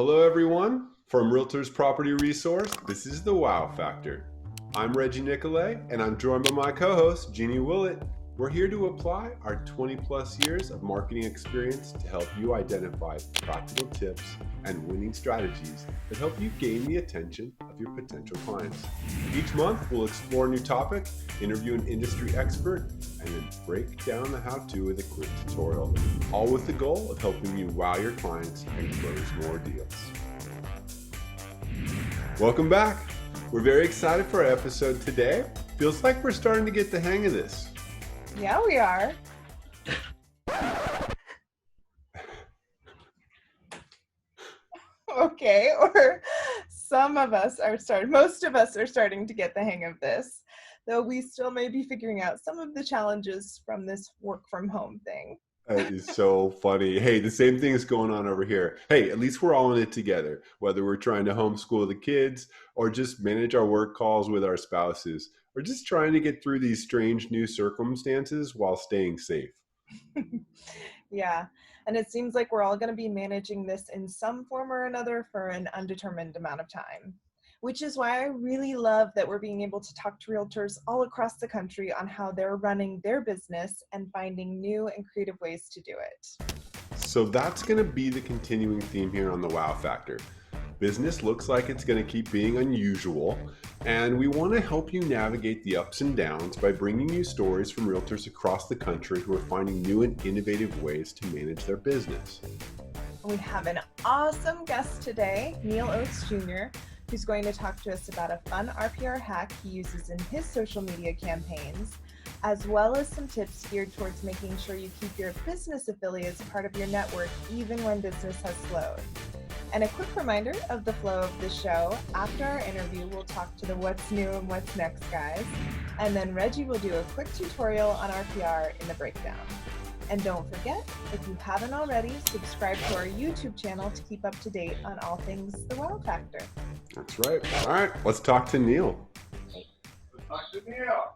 Hello everyone, from Realtors Property Resource, this is the Wow Factor. I'm Reggie Nicolay, and I'm joined by my co-host, Jeannie Willett. We're here to apply our 20 plus years of marketing experience to help you identify practical tips and winning strategies that help you gain the attention of your potential clients. Each month, we'll explore a new topic, interview an industry expert, and then break down the how-to with a quick tutorial, all with the goal of helping you wow your clients and close more deals. Welcome back. We're very excited for our episode today. Feels like we're starting to get the hang of this. Yeah, we are. Okay, or most of us are starting to get the hang of this, though we still may be figuring out some of the challenges from this work from home thing. That is so funny. Hey, the same thing is going on over here. Hey, at least we're all in it together, whether we're trying to homeschool the kids or just manage our work calls with our spouses, or just trying to get through these strange new circumstances while staying safe. Yeah, and it seems like we're all going to be managing this in some form or another for an undetermined amount of time, which is why I really love that we're being able to talk to realtors all across the country on how they're running their business and finding new and creative ways to do it. So that's going to be the continuing theme here on the Wow Factor. Business looks like it's going to keep being unusual, and we want to help you navigate the ups and downs by bringing you stories from realtors across the country who are finding new and innovative ways to manage their business. We have an awesome guest today, Neil Oates Jr., who's going to talk to us about a fun RPR hack he uses in his social media campaigns, as well as some tips geared towards making sure you keep your business affiliates part of your network even when business has slowed. And a quick reminder of the flow of the show. After our interview, we'll talk to the what's new and what's next guys. And then Reggie will do a quick tutorial on RPR in the breakdown. And don't forget, if you haven't already, subscribe to our YouTube channel to keep up to date on all things The Wow Factor. That's right. All right, let's talk to Neil. Let's talk to Neil.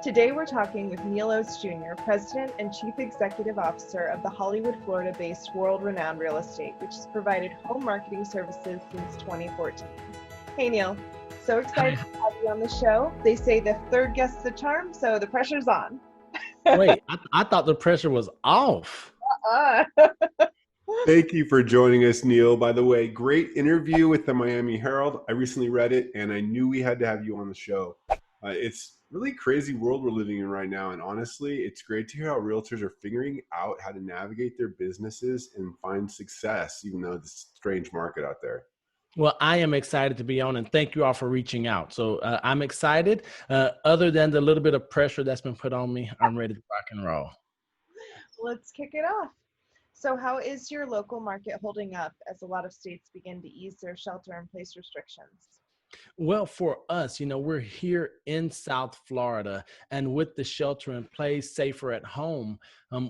Today we're talking with Neil Oates Jr., President and Chief Executive Officer of the Hollywood, Florida-based world-renowned real estate, which has provided home marketing services since 2014. Hey Neil, so excited to have you on the show. They say the third guest's the charm, so the pressure's on. Wait, I thought the pressure was off. Thank you for joining us, Neil. By the way, great interview with the Miami Herald. I recently read it, and I knew we had to have you on the show. It's really crazy world we're living in right now, and honestly, it's great to hear how realtors are figuring out how to navigate their businesses and find success, even though it's a strange market out there. Well, I am excited to be on, and thank you all for reaching out. So I'm excited. Other than the little bit of pressure that's been put on me, I'm ready to rock and roll. Let's kick it off. So how is your local market holding up as a lot of states begin to ease their shelter-in-place restrictions? Well, for us, we're here in South Florida, and with the shelter in place, safer at home,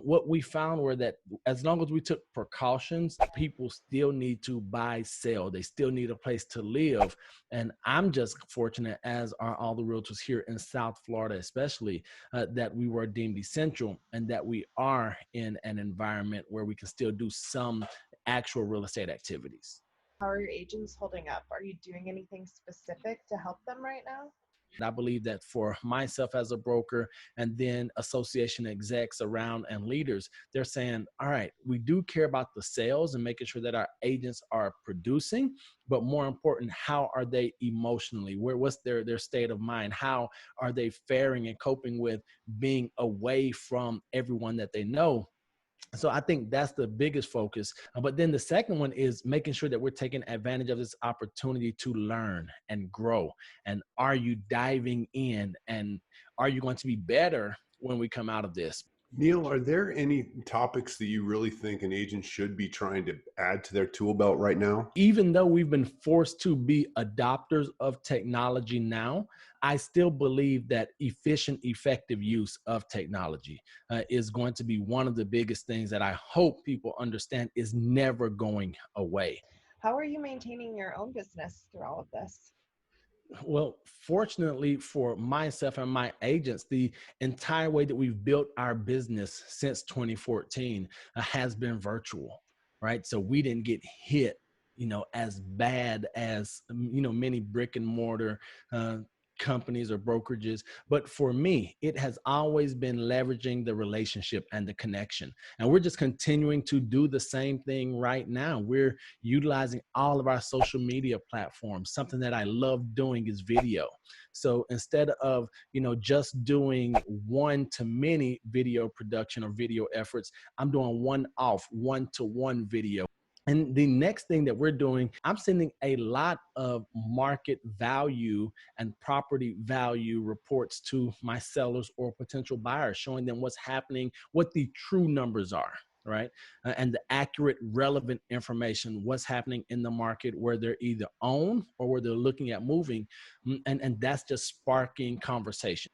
what we found were that as long as we took precautions, people still need to buy, sell. They still need a place to live. And I'm just fortunate, as are all the realtors here in South Florida, especially, that we were deemed essential and that we are in an environment where we can still do some actual real estate activities. How are your agents holding up? Are you doing anything specific to help them right now? I believe that for myself as a broker and then association execs around and leaders, they're saying, all right, we do care about the sales and making sure that our agents are producing, but more important, how are they emotionally? What's their state of mind? How are they faring and coping with being away from everyone that they know? So I think that's the biggest focus. But then the second one is making sure that we're taking advantage of this opportunity to learn and grow. And are you diving in, and are you going to be better when we come out of this? Neil, are there any topics that you really think an agent should be trying to add to their tool belt right now? Even though we've been forced to be adopters of technology now, I still believe that efficient, effective use of technology is going to be one of the biggest things that I hope people understand is never going away. How are you maintaining your own business through all of this? Well, fortunately for myself and my agents, the entire way that we've built our business since 2014 has been virtual, right? So we didn't get hit, as bad as, many brick and mortar uh, companies or brokerages. But for me, it has always been leveraging the relationship and the connection. And we're just continuing to do the same thing right now. We're utilizing all of our social media platforms. Something that I love doing is video. So instead of, just doing one-to-many video production or video efforts, I'm doing one-off, one-to-one video. And the next thing that we're doing, I'm sending a lot of market value and property value reports to my sellers or potential buyers, showing them what's happening, what the true numbers are, right? And the accurate, relevant information, what's happening in the market where they're either own or where they're looking at moving. And that's just sparking conversation.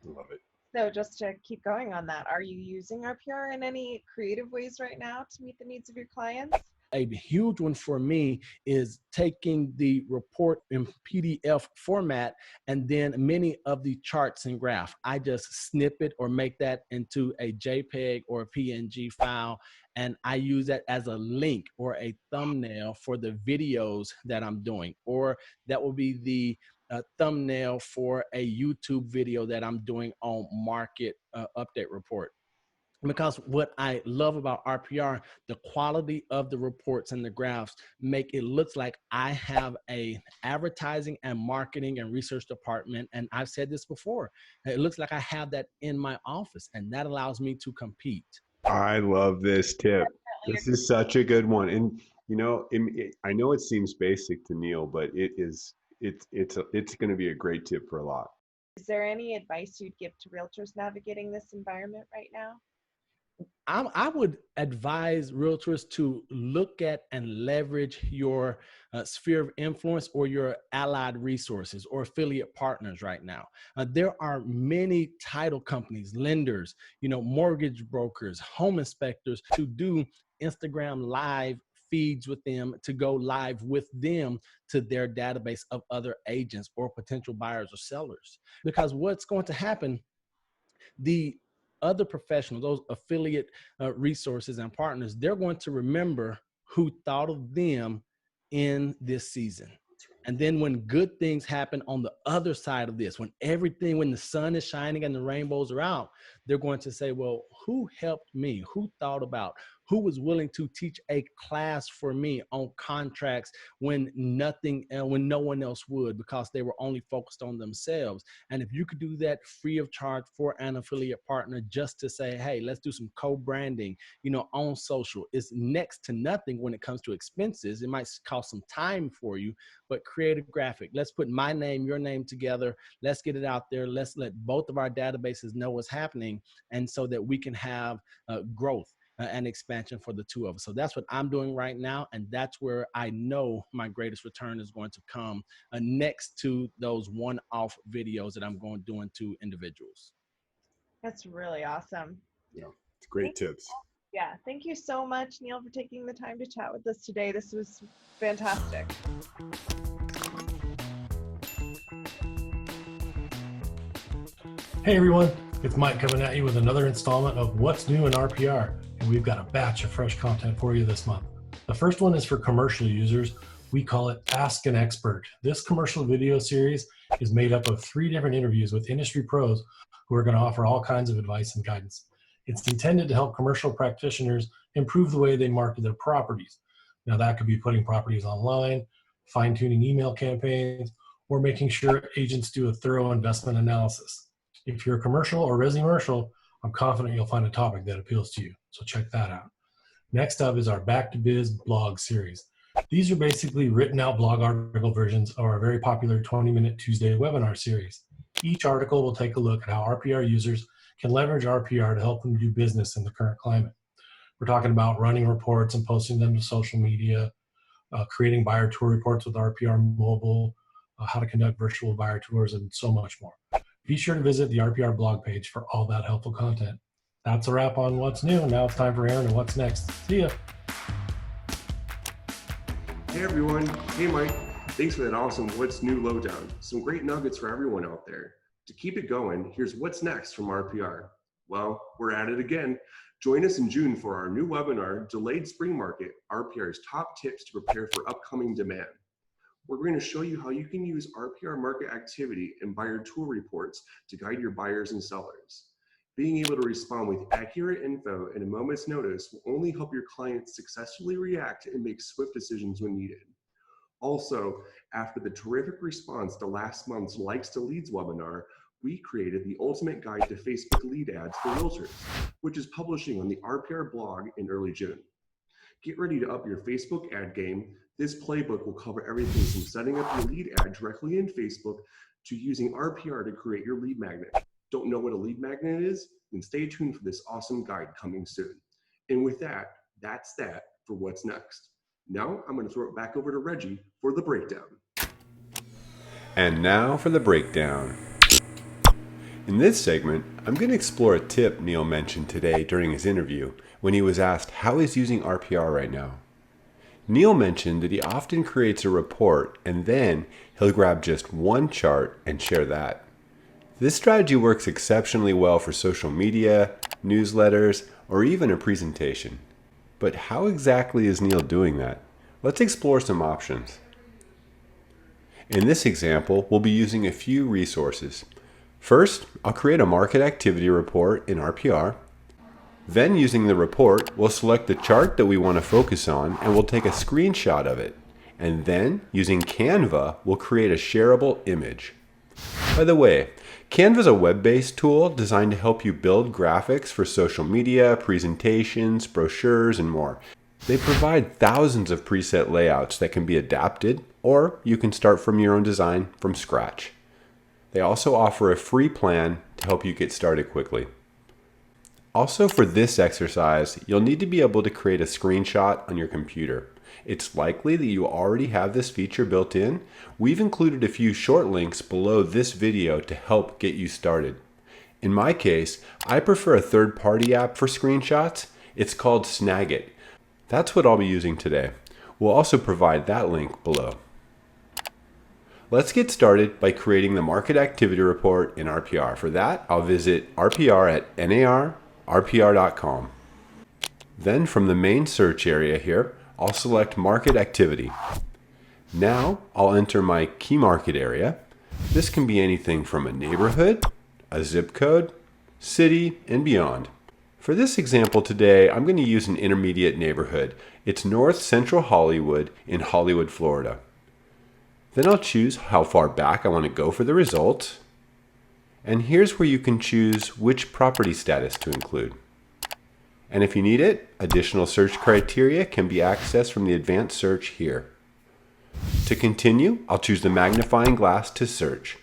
Love it. So just to keep going on that, are you using RPR in any creative ways right now to meet the needs of your clients? A huge one for me is taking the report in PDF format and then many of the charts and graph. I just snip it or make that into a JPEG or a PNG file, and I use that as a link or a thumbnail for the videos that I'm doing, or that will be the thumbnail for a YouTube video that I'm doing on market update report. Because what I love about RPR, the quality of the reports and the graphs make it look like I have a advertising and marketing and research department. And I've said this before, it looks like I have that in my office, and that allows me to compete. I love this tip. This is such a good one. And I know it seems basic to Neil, but it's going to be a great tip for a lot. Is there any advice you'd give to realtors navigating this environment right now? I would advise realtors to look at and leverage your sphere of influence or your allied resources or affiliate partners right now. There are many title companies, lenders, mortgage brokers, home inspectors to do Instagram live feeds with them, to go live with them to their database of other agents or potential buyers or sellers. Because what's going to happen, the other professionals, those affiliate resources and partners, they're going to remember who thought of them in this season. And then when good things happen on the other side of this, when the sun is shining and the rainbows are out, they're going to say, well, who helped me? Who thought about? Who was willing to teach a class for me on contracts when no one else would, because they were only focused on themselves? And if you could do that free of charge for an affiliate partner, just to say, hey, let's do some co-branding, on social, it's next to nothing when it comes to expenses. It might cost some time for you, but create a graphic. Let's put my name, your name together. Let's get it out there. Let's let both of our databases know what's happening, and so that we can have growth and expansion for the two of us. So that's what I'm doing right now. And that's where I know my greatest return is going to come next to those one-off videos that I'm doing to individuals. That's really awesome. Yeah, it's great tips. Yeah, thank you so much, Neil, for taking the time to chat with us today. This was fantastic. Hey everyone, it's Mike coming at you with another installment of What's New in RPR, and we've got a batch of fresh content for you this month. The first one is for commercial users. We call it Ask an Expert. This commercial video series is made up of 3 different interviews with industry pros who are going to offer all kinds of advice and guidance. It's intended to help commercial practitioners improve the way they market their properties. Now that could be putting properties online, fine-tuning email campaigns, or making sure agents do a thorough investment analysis. If you're a commercial or resi-commercial, I'm confident you'll find a topic that appeals to you, so check that out. Next up is our Back to Biz blog series. These are basically written out blog article versions of our very popular 20-minute Tuesday webinar series. Each article will take a look at how RPR users can leverage RPR to help them do business in the current climate. We're talking about running reports and posting them to social media, creating buyer tour reports with RPR Mobile, how to conduct virtual buyer tours, and so much more. Be sure to visit the RPR blog page for all that helpful content. That's a wrap on What's New. Now it's time for Aaron and What's Next. See ya. Hey everyone. Hey Mike. Thanks for that awesome What's New Lowdown. Some great nuggets for everyone out there. To keep it going, here's what's next from RPR. Well, we're at it again. Join us in June for our new webinar, Delayed Spring Market, RPR's top tips to prepare for upcoming demand. We're going to show you how you can use RPR market activity and buyer tool reports to guide your buyers and sellers. Being able to respond with accurate info in a moment's notice will only help your clients successfully react and make swift decisions when needed. Also, after the terrific response to last month's Likes to Leads webinar, we created the ultimate guide to Facebook lead ads for realtors, which is publishing on the RPR blog in early June. Get ready to up your Facebook ad game. This playbook will cover everything from setting up your lead ad directly in Facebook to using RPR to create your lead magnet. Don't know what a lead magnet is? Then stay tuned for this awesome guide coming soon. And with that, that's that for what's next. Now I'm going to throw it back over to Reggie for the breakdown. And now for the breakdown. In this segment, I'm going to explore a tip Neil mentioned today during his interview when he was asked how he's using RPR right now. Neil mentioned that he often creates a report and then he'll grab just one chart and share that. This strategy works exceptionally well for social media, newsletters, or even a presentation. But how exactly is Neil doing that? Let's explore some options. In this example, we'll be using a few resources. First, I'll create a market activity report in RPR. Then, using the report, we'll select the chart that we want to focus on and we'll take a screenshot of it. And then, using Canva, we'll create a shareable image. By the way, Canva is a web-based tool designed to help you build graphics for social media, presentations, brochures, and more. They provide thousands of preset layouts that can be adapted, or you can start from your own design from scratch. They also offer a free plan to help you get started quickly. Also, for this exercise, you'll need to be able to create a screenshot on your computer. It's likely that you already have this feature built in. We've included a few short links below this video to help get you started. In my case, I prefer a third-party app for screenshots. It's called Snagit. That's what I'll be using today. We'll also provide that link below. Let's get started by creating the market activity report in RPR. For that, I'll visit RPR at narrpr.com. Then from the main search area here, I'll select market activity. Now I'll enter my key market area. This can be anything from a neighborhood, a zip code, city, and beyond. For this example today, I'm going to use an intermediate neighborhood. It's North Central Hollywood in Hollywood, Florida. Then I'll choose how far back I want to go for the results. And here's where you can choose which property status to include. And if you need it, additional search criteria can be accessed from the advanced search here. To continue, I'll choose the magnifying glass to search.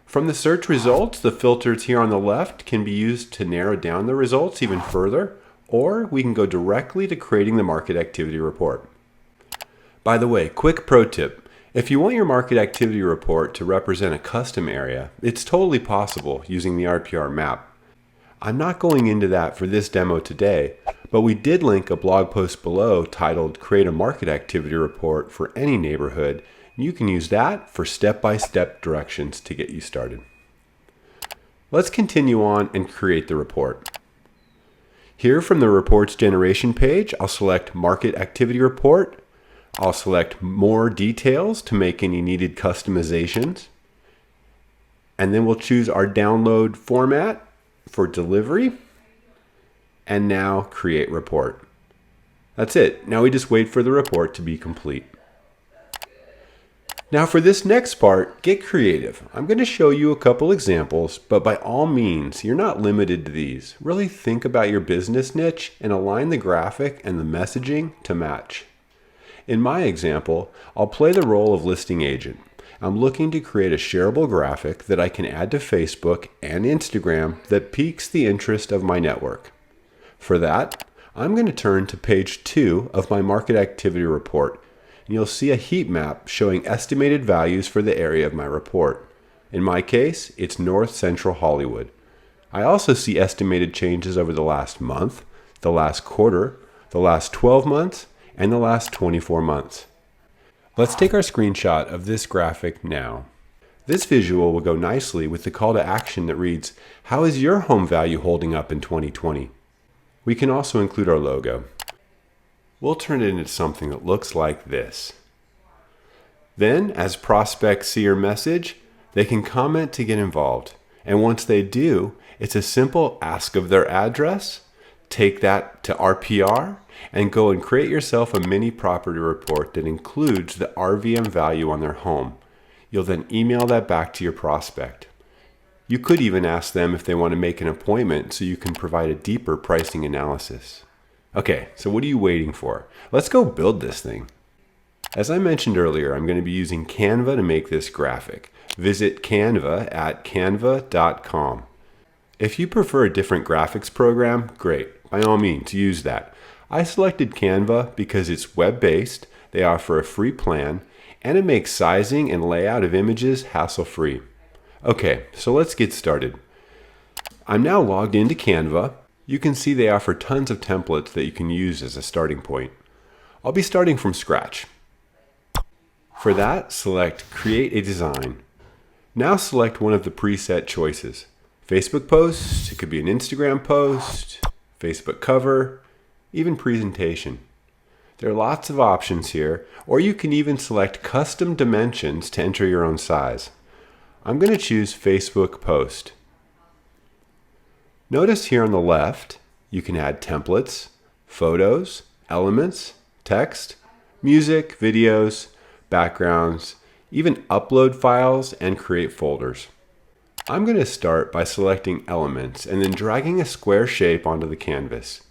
From the search results, the filters here on the left can be used to narrow down the results even further, or we can go directly to creating the market activity report. By the way, quick pro tip. If you want your market activity report to represent a custom area, it's totally possible using the RPR map. I'm not going into that for this demo today, but we did link a blog post below titled Create a Market Activity Report for Any Neighborhood. You can use that for step-by-step directions to get you started. Let's continue on and create the report. Here from the reports generation page, I'll select Market Activity Report. I'll select More Details to make any needed customizations. And then we'll choose our download format for delivery, and now create report. That's it. Now we just wait for the report to be complete. Now for this next part, get creative. I'm going to show you a couple examples, but by all means, you're not limited to these. Really think about your business niche and align the graphic and the messaging to match. In my example, I'll play the role of listing agent. I'm looking to create a shareable graphic that I can add to Facebook and Instagram that piques the interest of my network. For that, I'm going to turn to page 2 of my market activity report, and you'll see a heat map showing estimated values for the area of my report. In my case, it's North Central Hollywood. I also see estimated changes over the last month, the last quarter, the last 12 months, and the last 24 months. Let's take our screenshot of this graphic now. This visual will go nicely with the call to action that reads, "How is your home value holding up in 2020?" We can also include our logo. We'll turn it into something that looks like this. Then, as prospects see your message, they can comment to get involved. And once they do, it's a simple ask of their address, take that to RPR, and go and create yourself a mini property report that includes the RVM value on their home. You'll then email that back to your prospect. You could even ask them if they want to make an appointment so you can provide a deeper pricing analysis. Okay, so what are you waiting for? Let's go build this thing. As I mentioned earlier, I'm going to be using Canva to make this graphic. Visit Canva at canva.com. If you prefer a different graphics program, great. By all means, use that. I selected Canva because it's web-based, they offer a free plan, and it makes sizing and layout of images hassle-free. Okay, so let's get started. I'm now logged into Canva. You can see they offer tons of templates that you can use as a starting point. I'll be starting from scratch. For that, select Create a Design. Now select one of the preset choices. Facebook post, it could be an Instagram post, Facebook cover, even presentation. There are lots of options here, or you can even select custom dimensions to enter your own size. I'm going to choose Facebook post. Notice here on the left, you can add templates, photos, elements, text, music, videos, backgrounds, even upload files and create folders. I'm going to start by selecting elements and then dragging a square shape onto the canvas,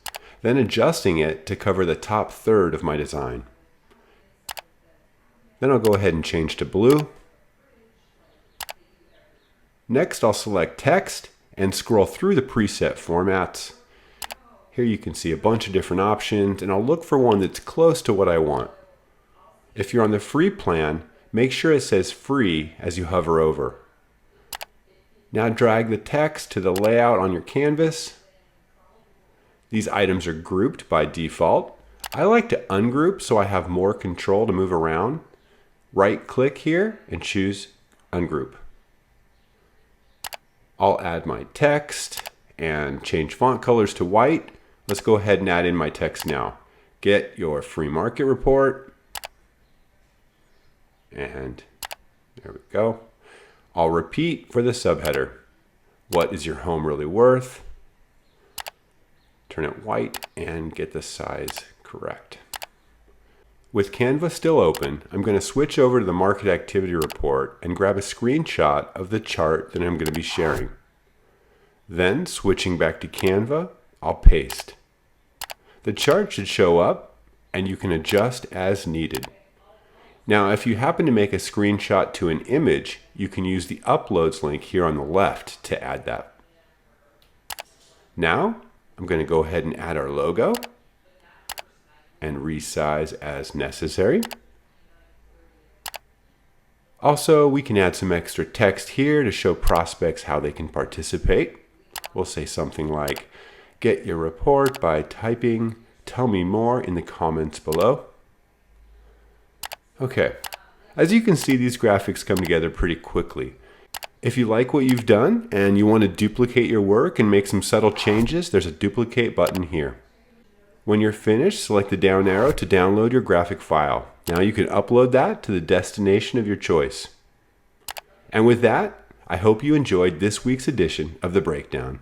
then adjusting it to cover the top third of my design. Then I'll go ahead and change to blue. Next, I'll select text and scroll through the preset formats. Here you can see a bunch of different options, and I'll look for one that's close to what I want. If you're on the free plan, make sure it says free as you hover over. Now drag the text to the layout on your canvas. These items are grouped by default. I like to ungroup so I have more control to move around. Right click here and choose ungroup. I'll add my text and change font colors to white. Let's go ahead and add in my text now. Get your free market report. And there we go. I'll repeat for the subheader. What is your home really worth? Turn it white and get the size correct. With Canva still open, I'm going to switch over to the market activity report and grab a screenshot of the chart that I'm going to be sharing. Then, switching back to Canva, I'll paste. The chart should show up and you can adjust as needed. Now, if you happen to make a screenshot to an image, you can use the uploads link here on the left to add that. Now, I'm going to go ahead and add our logo and resize as necessary. Also, we can add some extra text here to show prospects how they can participate. We'll say something like, get your report by typing, tell me more in the comments below. Okay, as you can see, these graphics come together pretty quickly. If you like what you've done and you want to duplicate your work and make some subtle changes, there's a duplicate button here. When you're finished, select the down arrow to download your graphic file. Now you can upload that to the destination of your choice. And with that, I hope you enjoyed this week's edition of The Breakdown.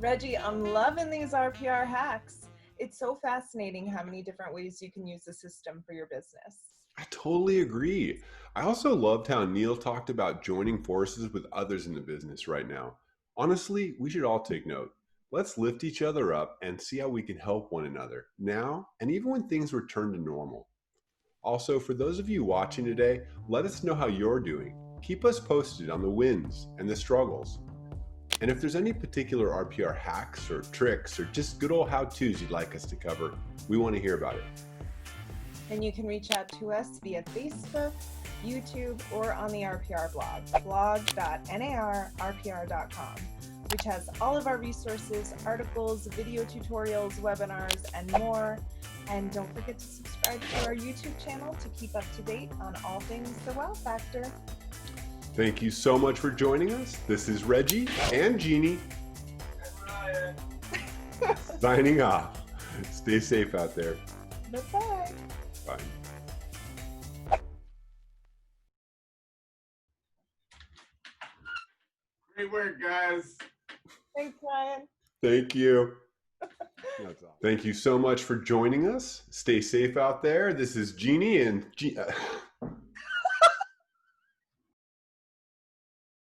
Reggie, I'm loving these RPR hacks. It's so fascinating how many different ways you can use the system for your business. I totally agree. I also loved how Neil talked about joining forces with others in the business right now. Honestly, we should all take note. Let's lift each other up and see how we can help one another now and even when things return to normal. Also, for those of you watching today, let us know how you're doing. Keep us posted on the wins and the struggles. And if there's any particular RPR hacks or tricks or just good old how-tos you'd like us to cover, we want to hear about it. And you can reach out to us via Facebook, YouTube, or on the RPR blog, blog.narrpr.com. which has all of our resources, articles, video tutorials, webinars, and more. And don't forget to subscribe to our YouTube channel to keep up to date on all things The Wow Factor. Thank you so much for joining us. This is Reggie and Jeannie signing off. Stay safe out there. Bye-bye. Bye. Great work, guys. Thanks, Ryan. Thank you. Thank you so much for joining us. Stay safe out there. This is Jeannie and